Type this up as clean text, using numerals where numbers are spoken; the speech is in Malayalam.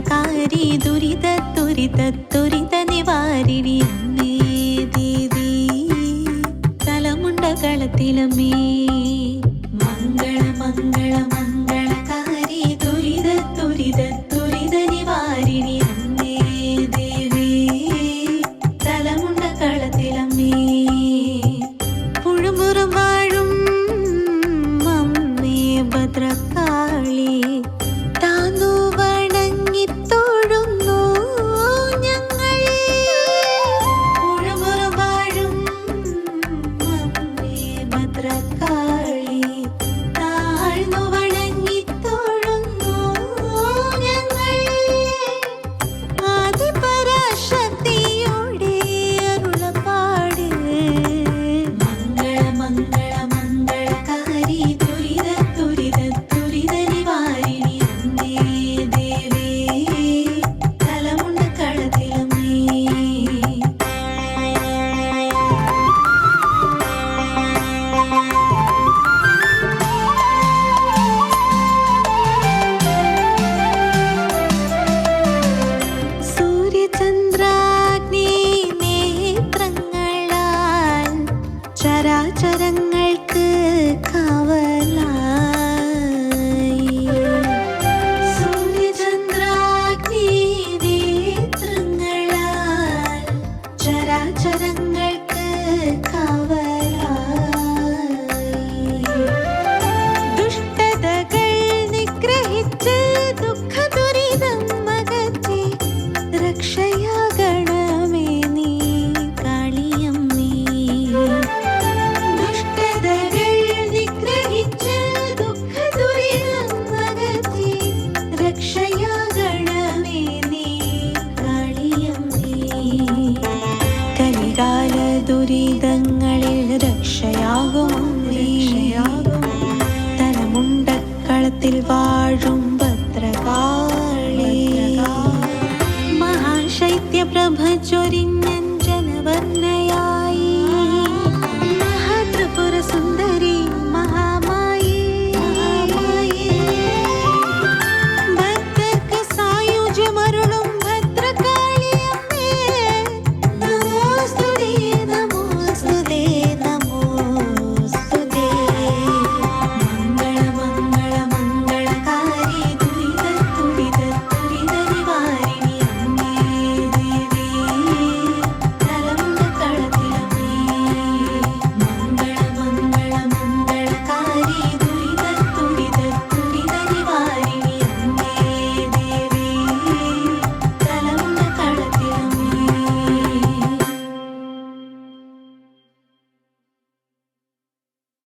മംഗളകാരി ദുരിത ദുരിത ദുരിത നിവാരിണി അമ്മേ ദേവി തലമുണ്ടകളത്തിലമ്മേ മംഗള മംഗള മംഗളകാരി ദുരിത ദുരിത ദുരിത നിവാരിണി അമ്മേ ദേവി തലമുണ്ടകളത്തിലമ്മേ പുഴുമുറും വാഴും അമ്മേ ഭദ്രകാളി താന്നു വണങ്ങിത്തൊഴുന്നു ഞങ്ങൾ പുഴുമുറും വാഴും അമ്മേ ഭദ്രകാളി താഴ്ന്നു വണങ്ങിത്തൊഴുന്നു ഞങ്ങൾ ആദിപരാശക്തിയുടെ അരുളപ്പാട് മംഗള മംഗള മംഗളകാരി ദുരിത ദുരിത ദുരിത നിവാരിണി അമ്മേ ദേവി തലമുണ്ടകളത്തിലമ്മേ സൂര്യചന്ദ്രാഗ്നി നേത്രങ്ങളാൽ ചരാചരങ്ങൾക്ക് കാവൽ